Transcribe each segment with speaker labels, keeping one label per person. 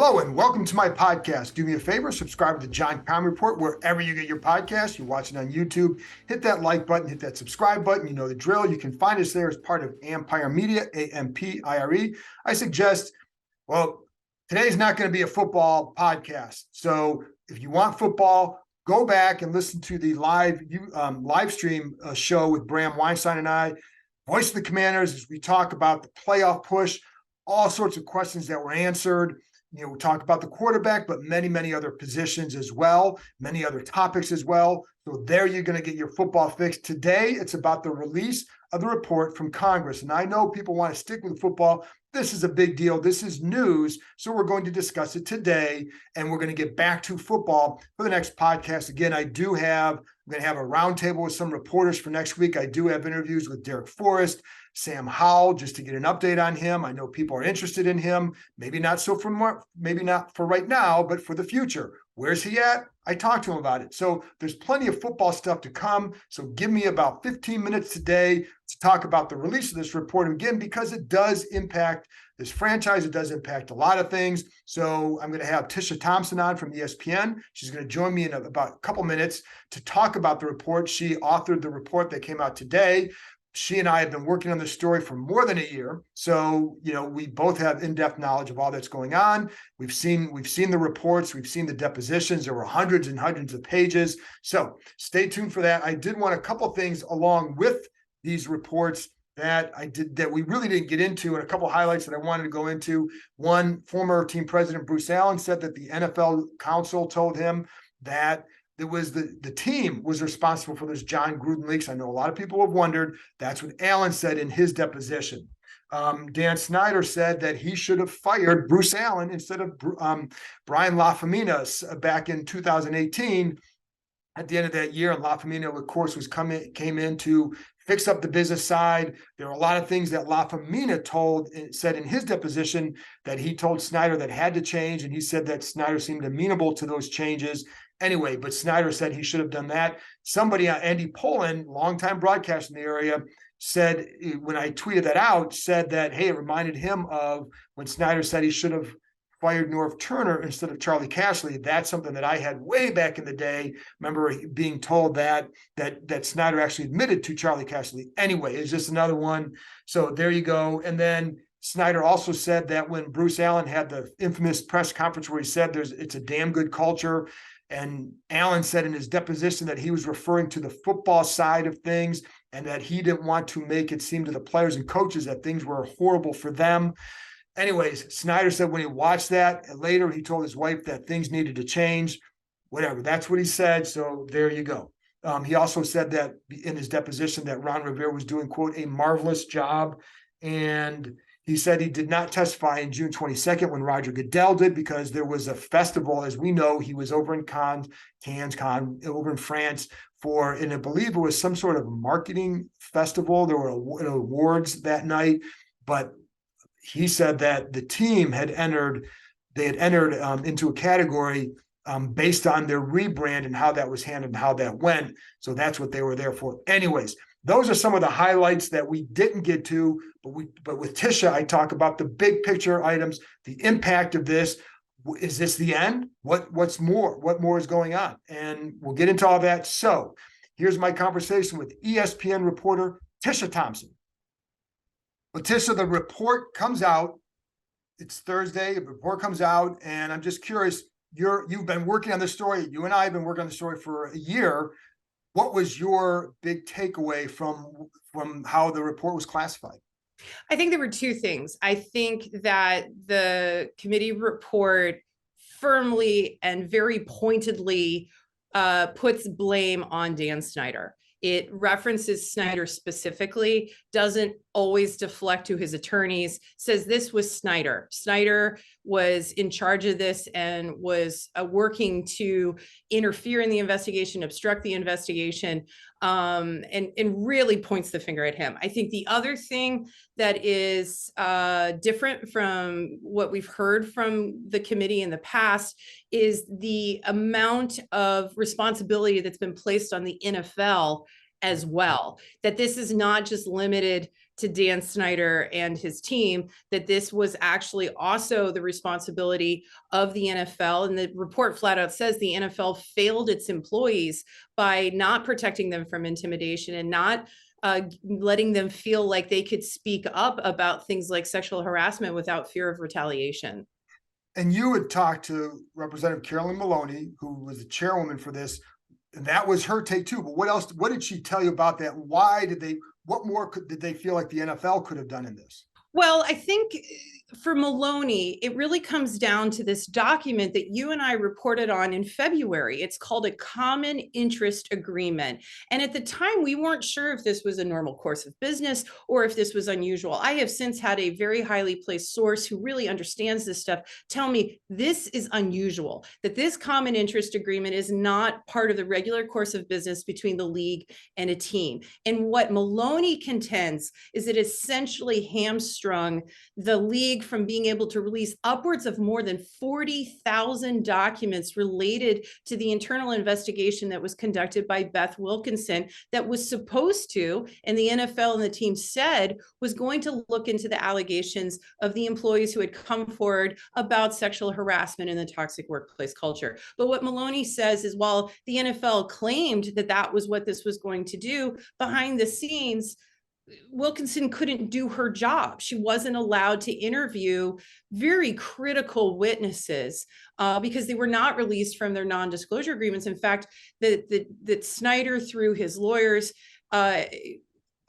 Speaker 1: Hello and welcome to my podcast. Do me a favor, subscribe to the Keim Report wherever you get your podcast. You watch it on YouTube, hit that like button, hit that subscribe button. You know the drill. You can find us there as part of Empire Media, AMPIRE. I suggest, today's not going to be a football podcast. So if you want football, go back and listen to the live stream show with Bram Weinstein and I, Voice of the Commanders, as we talk about the playoff push, all sorts of questions that were answered. We talk about the quarterback, but many, many other positions as well, many other topics as well. So there you're going to get your football fix. Today, it's about the release of the report from Congress. And I know people want to stick with football. This is a big deal. This is news. So we're going to discuss it today, and we're going to get back to football for the next podcast. Again, I'm going to have a roundtable with some reporters for next week. I do have interviews with Derek Forrest, Sam Howell, just to get an update on him. I know people are interested in him. Maybe not for right now, but for the future. Where's he at? I talked to him about it. So there's plenty of football stuff to come. So give me about 15 minutes today to talk about the release of this report. Again, because it does impact this franchise, it does impact a lot of things. So I'm going to have Tisha Thompson on from ESPN. She's going to join me in about a couple minutes to talk about the report. She authored the report that came out today. She and I have been working on this story for more than a year. So, we both have in-depth knowledge of all that's going on. We've seen the reports. We've seen the depositions. There were hundreds and hundreds of pages. So stay tuned for that. I did want a couple of things along with these reports that we really didn't get into, and a couple of highlights that I wanted to go into. One, former team president Bruce Allen said that the NFL council told him that it was the team was responsible for this John Gruden leaks. I know a lot of people have wondered. That's what Allen said in his deposition. Dan Snyder said that he should have fired Bruce Allen instead of Brian LaFemina back in 2018 at the end of that year. And LaFemina, of course, came in to fix up the business side. There are a lot of things that LaFemina said in his deposition that he told Snyder that had to change. And he said that Snyder seemed amenable to those changes. Anyway, but Snyder said he should have done that. Somebody, Andy Pollin, longtime broadcaster in the area, said, when I tweeted that out, said that, hey, it reminded him of when Snyder said he should have fired Norv Turner instead of Charlie Cashley. That's something that I had way back in the day. Remember being told that Snyder actually admitted to Charlie Cashley. Anyway, it's just another one. So there you go. And then Snyder also said that when Bruce Allen had the infamous press conference where he said it's a damn good culture, and Allen said in his deposition that he was referring to the football side of things and that he didn't want to make it seem to the players and coaches that things were horrible for them. Anyways, Snyder said when he watched that, and later he told his wife that things needed to change. Whatever, that's what he said. So there you go. He also said that in his deposition that Ron Rivera was doing, quote, a marvelous job. And he said he did not testify on June 22nd when Roger Goodell did, because there was a festival. As we know, he was over in Cannes, over in France and I believe it was some sort of marketing festival. There were awards that night, but he said that the team had entered into a category based on their rebrand and how that was handled and how that went. So that's what they were there for. Anyways, those are some of the highlights that we didn't get to, but with Tisha, I talk about the big picture items, the impact of this. Is this the end? What's more? What more is going on? And we'll get into all that. So here's my conversation with ESPN reporter Tisha Thompson. Well, Tisha, the report comes out. It's Thursday. The report comes out, and I'm just curious. You've been working on this story. You and I have been working on the story for a year. What was your big takeaway from how the report was classified?
Speaker 2: I think there were two things. I think that the committee report firmly and very pointedly puts blame on Dan Snyder. It references Snyder specifically, doesn't always deflect to his attorneys, says this was Snyder. Snyder was in charge of this and was working to interfere in the investigation, obstruct the investigation, and really points the finger at him. I think the other thing that is different from what we've heard from the committee in the past is the amount of responsibility that's been placed on the NFL as well, that this is not just limited to Dan Snyder and his team, that this was actually also the responsibility of the NFL. And the report flat out says the NFL failed its employees by not protecting them from intimidation and not letting them feel like they could speak up about things like sexual harassment without fear of retaliation.
Speaker 1: And you had talked to Representative Carolyn Maloney, who was the chairwoman for this, and that was her take too. But what else? What did she tell you about that? Why did they? What more did they feel like the NFL could have done in this?
Speaker 2: Well, I think for Maloney, it really comes down to this document that you and I reported on in February. It's called a common interest agreement. And at the time, we weren't sure if this was a normal course of business or if this was unusual. I have since had a very highly placed source who really understands this stuff tell me this is unusual, that this common interest agreement is not part of the regular course of business between the league and a team. And what Maloney contends is it essentially hamstrung the league from being able to release upwards of more than 40,000 documents related to the internal investigation that was conducted by Beth Wilkinson that was supposed to, and the NFL and the team said, was going to look into the allegations of the employees who had come forward about sexual harassment in the toxic workplace culture. But what Maloney says is while the NFL claimed that that was what this was going to do, behind the scenes, Wilkinson couldn't do her job. She wasn't allowed to interview very critical witnesses because they were not released from their non-disclosure agreements. In fact, that Snyder, through his lawyers,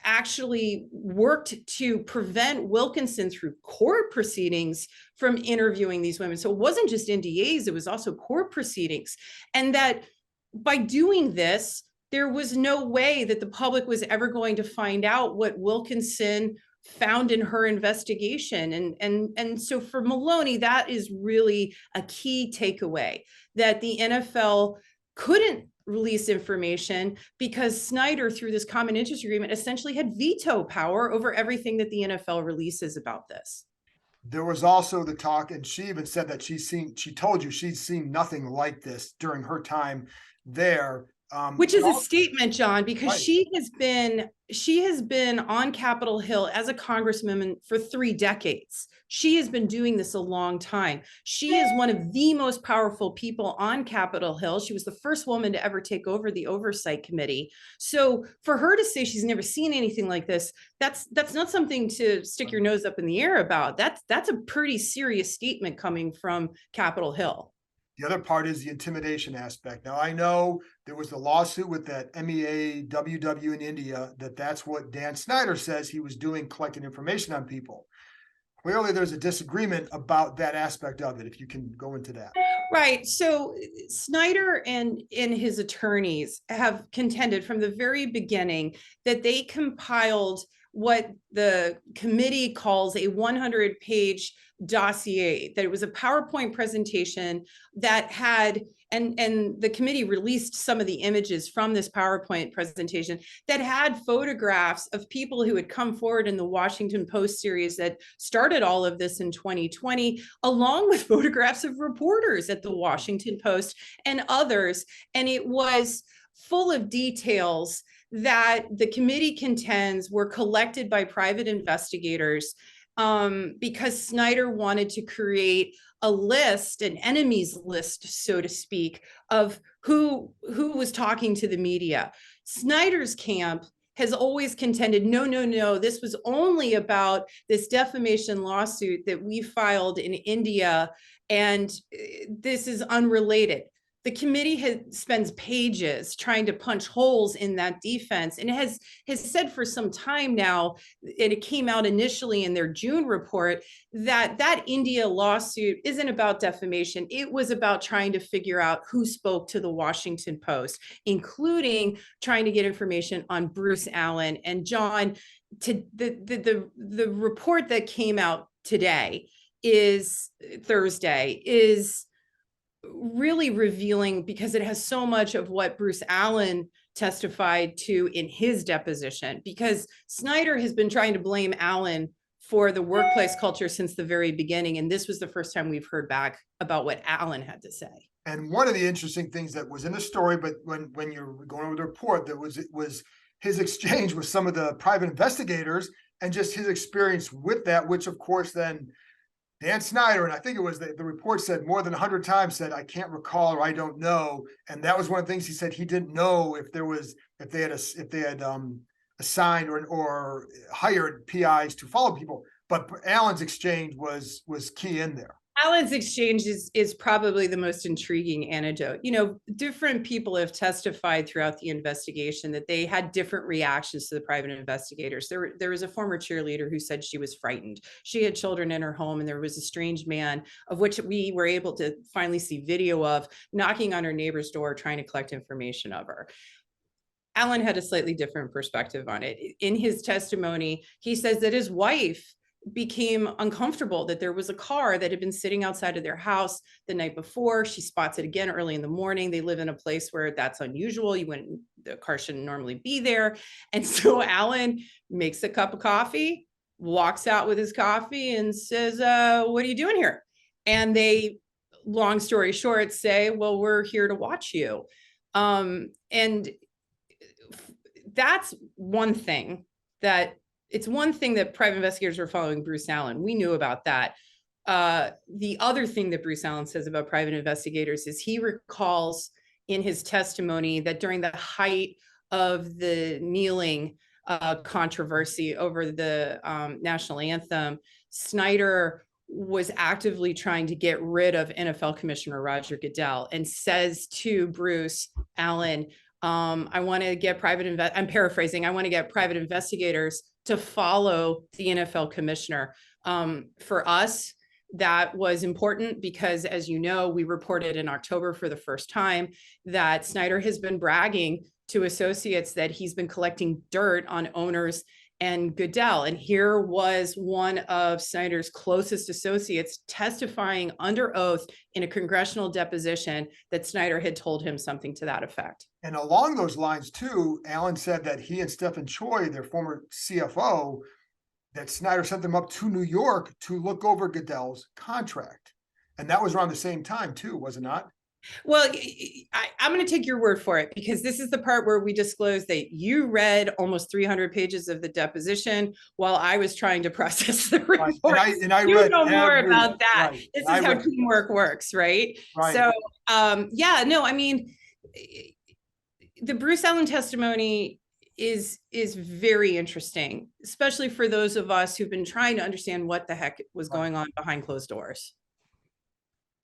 Speaker 2: actually worked to prevent Wilkinson through court proceedings from interviewing these women. So it wasn't just NDAs, it was also court proceedings. And that by doing this, there was no way that the public was ever going to find out what Wilkinson found in her investigation. And so for Maloney, that is really a key takeaway, that the NFL couldn't release information because Snyder, through this common interest agreement, essentially had veto power over everything that the NFL releases about this.
Speaker 1: There was also the talk, and she even said that she told you she's seen nothing like this during her time there.
Speaker 2: Which is a statement, John, because
Speaker 1: right.
Speaker 2: she has been on Capitol Hill as a congresswoman for 3 decades. She has been doing this a long time. She is one of the most powerful people on Capitol Hill. She was the first woman to ever take over the oversight committee. So for her to say she's never seen anything like this, that's not something to stick your nose up in the air about. That's a pretty serious statement coming from Capitol Hill.
Speaker 1: The other part is the intimidation aspect. Now, I know there was the lawsuit with that MEA WW in India, that's what Dan Snyder says he was doing, collecting information on people. Clearly, there's a disagreement about that aspect of it, if you can go into that.
Speaker 2: Right. So Snyder and his attorneys have contended from the very beginning that they compiled what the committee calls a 100-page dossier, that it was a PowerPoint presentation that had, and the committee released some of the images from this PowerPoint presentation that had photographs of people who had come forward in the Washington Post series that started all of this in 2020, along with photographs of reporters at the Washington Post and others. And it was full of details that the committee contends were collected by private investigators because Snyder wanted to create a list, an enemies list, so to speak, of who was talking to the media. Snyder's camp has always contended, no, this was only about this defamation lawsuit that we filed in India, and this is unrelated. The committee spends pages trying to punch holes in that defense, and it has said for some time now, and it came out initially in their June report, that India lawsuit isn't about defamation. It was about trying to figure out who spoke to the Washington Post, including trying to get information on Bruce Allen. And John, to the report that came out today is really revealing, because it has so much of what Bruce Allen testified to in his deposition, because Snyder has been trying to blame Allen for the workplace culture since the very beginning. And this was the first time we've heard back about what Allen had to say. And
Speaker 1: one of the interesting things that was in the story, but when you're going over the report, it was his exchange with some of the private investigators and just his experience with that, which of course then Dan Snyder, and I think it was the report said more than 100 times said, I can't recall or I don't know. And that was one of the things he said he didn't know if they had assigned or hired PIs to follow people. But Allen's exchange was key in there.
Speaker 2: Allen's exchange is probably the most intriguing anecdote. You know, different people have testified throughout the investigation that they had different reactions to the private investigators. There was a former cheerleader who said she was frightened. She had children in her home, and there was a strange man, of which we were able to finally see video of, knocking on her neighbor's door trying to collect information of her. Allen had a slightly different perspective on it. In his testimony, he says that his wife became uncomfortable, that there was a car that had been sitting outside of their house the night before. She spots it again early in the morning. They live in a place where that's unusual. The car shouldn't normally be there. And so Allen makes a cup of coffee, walks out with his coffee and says, what are you doing here? And they, long story short, say, well, we're here to watch you. And that's one thing that it's one thing that private investigators were following Bruce Allen. We knew about that. The other thing that Bruce Allen says about private investigators is he recalls in his testimony that during the height of the kneeling controversy over the national anthem, Snyder was actively trying to get rid of NFL Commissioner Roger Goodell and says to Bruce Allen, I want to get I'm paraphrasing, I want to get private investigators to follow the NFL commissioner. For us, that was important because, as you know, we reported in October for the first time that Snyder has been bragging to associates that he's been collecting dirt on owners and Goodell. And here was one of Snyder's closest associates testifying under oath in a congressional deposition that Snyder had told him something to that effect.
Speaker 1: And along those lines, too, Allen said that he and Stephen Choi, their former CFO, that Snyder sent them up to New York to look over Goodell's contract. And that was around the same time, too, was it not?
Speaker 2: Well, I'm going to take your word for it, because this is the part where we disclose that you read almost 300 pages of the deposition while I was trying to process the report.
Speaker 1: Right. And I
Speaker 2: you
Speaker 1: read
Speaker 2: know more about that. Right. This is how teamwork works, right? So, yeah, no, I mean, the Bruce Allen testimony is very interesting, especially for those of us who've been trying to understand what the heck was going on behind closed doors.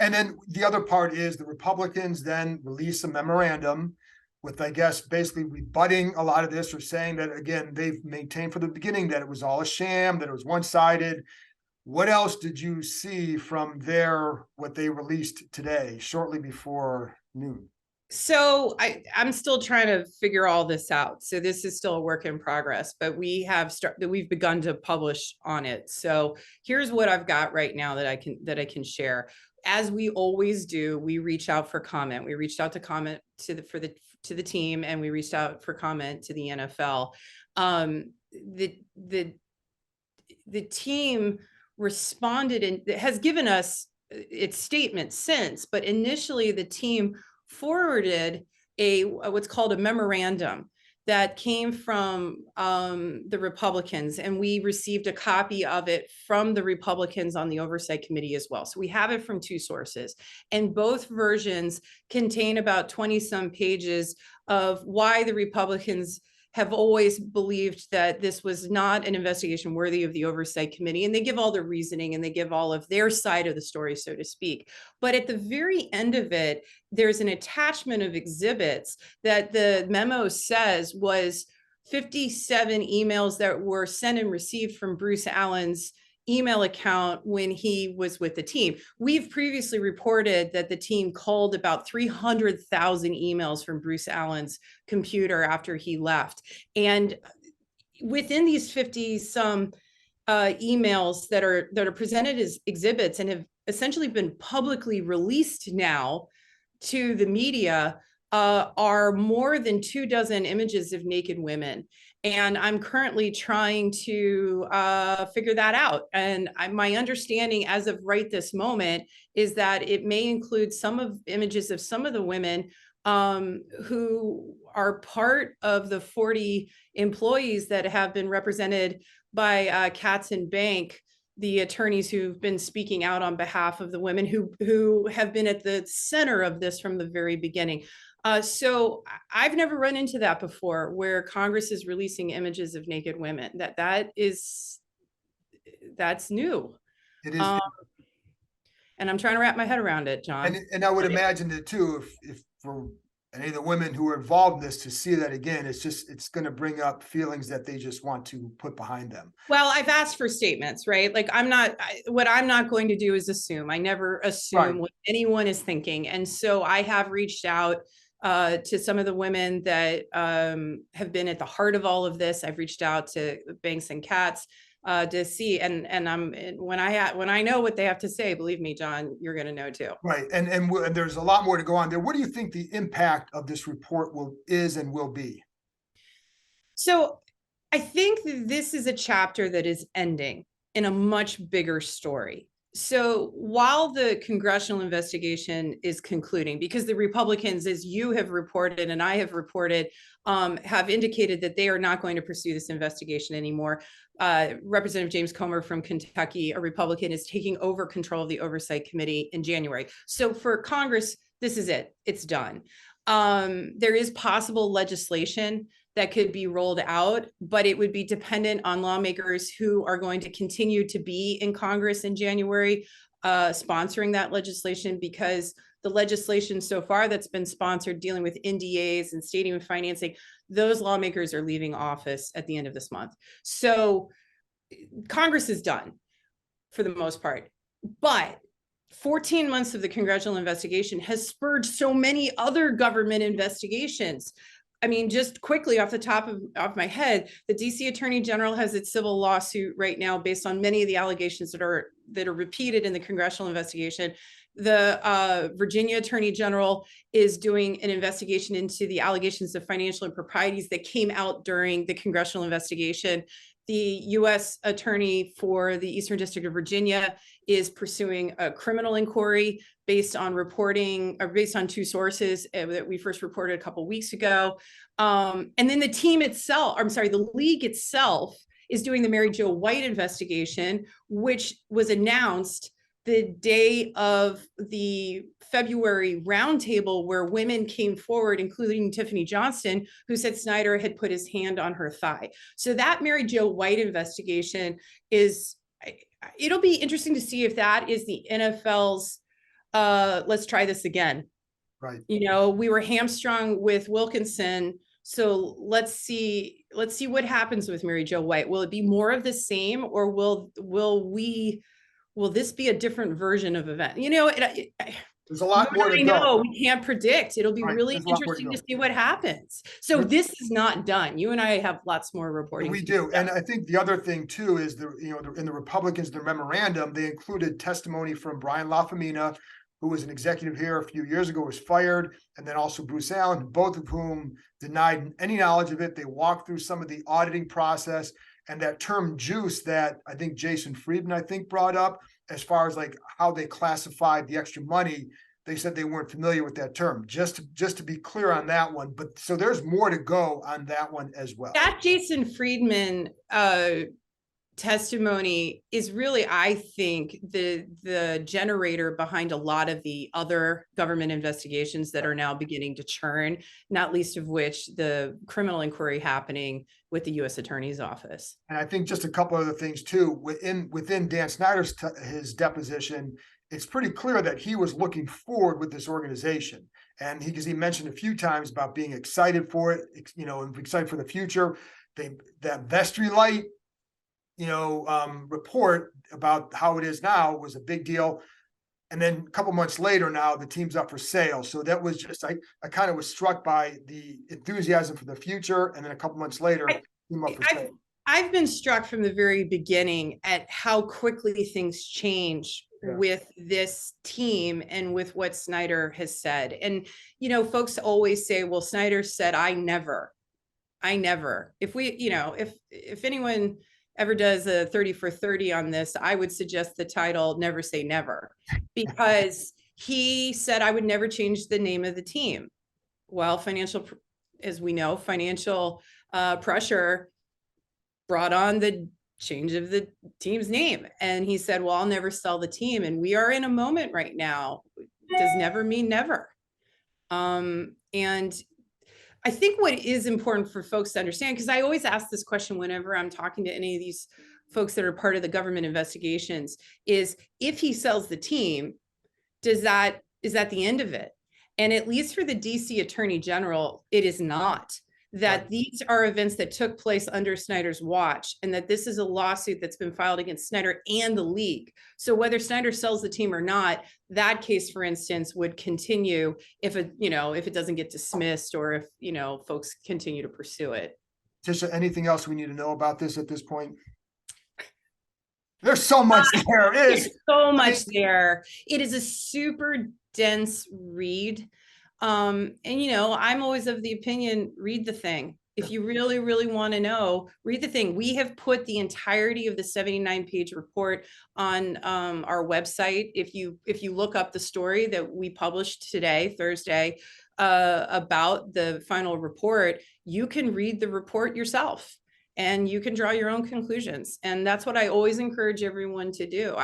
Speaker 1: And then the other part is the Republicans then release a memorandum with, I guess, basically rebutting a lot of this, or saying that, again, they've maintained from the beginning that it was all a sham, that it was one-sided. What else did you see from what they released today, shortly before noon?
Speaker 2: So I'm still trying to figure all this out. So this is still a work in progress, but we've begun to publish on it. So here's what I've got right now that I can share. As we always do, we reach out for comment. We reached out to comment to the team, and we reached out for comment to the NFL. The team responded and has given us its statement since, but initially the team forwarded what's called a memorandum that came from the Republicans, and we received a copy of it from the Republicans on the Oversight Committee as well. So we have it from two sources, and both versions contain about 20-some pages of why the Republicans have always believed that this was not an investigation worthy of the Oversight Committee. And they give all the reasoning, and they give all of their side of the story, so to speak. But at the very end of it, there's an attachment of exhibits that the memo says was 57 emails that were sent and received from Bruce Allen's email account when he was with the team. We've previously reported that the team culled about 300,000 emails from Bruce Allen's computer after he left. And within these 50-some emails that are presented as exhibits and have essentially been publicly released now to the media, are more than 24 images of naked women. And I'm currently trying to figure that out. And my understanding as of right this moment is that it may include some of images of some of the women who are part of the 40 employees that have been represented by Katz and Bank, the attorneys who've been speaking out on behalf of the women who have been at the center of this from the very beginning. So I've never run into that before, where Congress is releasing images of naked women. That's new.
Speaker 1: It is.
Speaker 2: And I'm trying to wrap my head around it, John.
Speaker 1: And I would imagine that too, if for any of the women who are involved in this to see that again, it's going to bring up feelings that they just want to put behind them.
Speaker 2: Well, I've asked for statements, right? Like what I'm not going to do is assume. I never assume what anyone is thinking. And so I have reached out to some of the women that have been at the heart of all of this. I've reached out to Banks and Katz to see, and when I know what they have to say, believe me, John, you're going to know too.
Speaker 1: Right, and there's a lot more to go on there. What do you think the impact of this report is and will be?
Speaker 2: So I think that this is a chapter that is ending in a much bigger story. So while the congressional investigation is concluding, because the Republicans, as you have reported and I have reported, have indicated that they are not going to pursue this investigation anymore. Representative James Comer from Kentucky, a Republican, is taking over control of the Oversight Committee in January. So for Congress, this is it. It's done. There is possible legislation that could be rolled out, but it would be dependent on lawmakers who are going to continue to be in Congress in January, sponsoring that legislation, because the legislation so far that's been sponsored dealing with NDAs and stadium financing, those lawmakers are leaving office at the end of this month. So Congress is done for the most part, but 14 months of the congressional investigation has spurred so many other government investigations. I mean, just quickly off the top of my head, the DC Attorney General has its civil lawsuit right now based on many of the allegations that are repeated in the congressional investigation. The Virginia Attorney General is doing an investigation into the allegations of financial improprieties that came out during the congressional investigation. The U.S. Attorney for the Eastern District of Virginia is pursuing a criminal inquiry based on reporting, or based on two sources that we first reported a couple of weeks ago. And then the team itself, the league itself is doing the Mary Jo White investigation, which was announced the day of the February roundtable, where women came forward, including Tiffany Johnston, who said Snyder had put his hand on her thigh. So that Mary Jo White investigation it'll be interesting to see if that is the NFL's let's try this again.
Speaker 1: Right.
Speaker 2: You know, we were hamstrung with Wilkinson, so let's see what happens with Mary Jo White. Will it be more of the same, or will this be a different version of event? You know,
Speaker 1: there's a lot more to go.
Speaker 2: We can't predict. It'll be really interesting to see what happens. So this is not done. You and I have lots more reporting.
Speaker 1: We do. And I think the other thing too is in the Republicans, their memorandum, they included testimony from Brian LaFemina, who was an executive here a few years ago, was fired, and then also Bruce Allen, both of whom denied any knowledge of it. They walked through some of the auditing process, and that term juice that I think Jason Friedman, brought up, as far as like how they classified the extra money, they said they weren't familiar with that term. Just to be clear on that one. But so there's more to go on that one as well.
Speaker 2: That Jason Friedman testimony is really, I think, the generator behind a lot of the other government investigations that are now beginning to churn, not least of which the criminal inquiry happening with the U.S. Attorney's Office.
Speaker 1: And I think just a couple other things too, within Dan Snyder's his deposition, it's pretty clear that he was looking forward with this organization. And because he mentioned a few times about being excited for it, and excited for the future. That vestry light, report about how it is now was a big deal. And then a couple months later, now the team's up for sale. So that was just, I kind of was struck by the enthusiasm for the future. And then a couple months later, team up for sale.
Speaker 2: I've been struck from the very beginning at how quickly things change with this team and with what Snyder has said. And, folks always say, well, Snyder said, I never. If we, if anyone ever does a 30 for 30 on this, I would suggest the title Never Say Never, because he said I would never change the name of the team. Well, as we know, financial pressure brought on the change of the team's name. And he said, well, I'll never sell the team. And we are in a moment right now. Does never mean never. And I think what is important for folks to understand, because I always ask this question whenever I'm talking to any of these folks that are part of the government investigations, is if he sells the team, is that the end of it? And at least for the DC Attorney General, it is not. That
Speaker 1: Right.
Speaker 2: These are events that took place under Snyder's watch, and that this is a lawsuit that's been filed against Snyder and the league. So whether Snyder sells the team or not, that case, for instance, would continue if it doesn't get dismissed, or if, folks continue to pursue it.
Speaker 1: Tisha, anything else we need to know about this at this point? There's so much there.
Speaker 2: There's so much there. It is a super dense read. And I'm always of the opinion, read the thing. If you really, really want to know, read the thing. We have put the entirety of the 79-page report on our website. If you look up the story that we published today, Thursday, about the final report, you can read the report yourself. And you can draw your own conclusions. And that's what I always encourage everyone to do.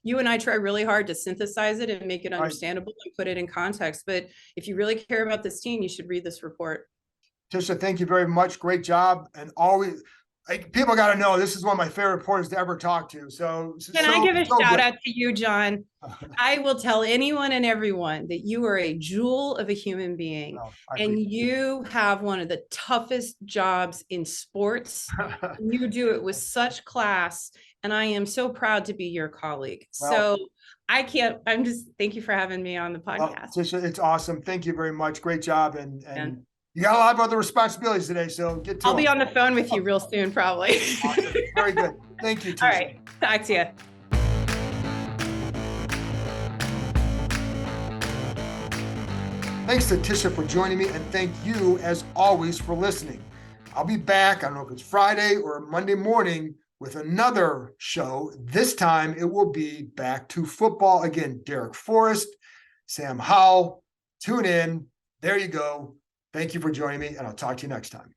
Speaker 2: You and I try really hard to synthesize it and make it understandable and put it in context. But if you really care about this team, you should read this report.
Speaker 1: Tisha, thank you very much. Great job. And always, people got to know, this is one of my favorite reporters to ever talk to.
Speaker 2: Can I give a shout out to you, John? I will tell anyone and everyone that you are a jewel of a human being, and you have one of the toughest jobs in sports. You do it with such class, and I am so proud to be your colleague. Well, thank you for having me on the podcast.
Speaker 1: Tisha, it's awesome. Thank you very much. Great job. And you got a lot of other responsibilities today, so get to
Speaker 2: I'll be on the phone with you real soon, probably.
Speaker 1: Awesome. Very good. Thank you, Tisha.
Speaker 2: All right. Talk to you.
Speaker 1: Thanks to Tisha for joining me, and thank you, as always, for listening. I'll be back, I don't know if it's Friday or Monday morning, with another show. This time, it will be Back to Football. Again, Derek Forrest, Sam Howell. Tune in. There you go. Thank you for joining me, and I'll talk to you next time.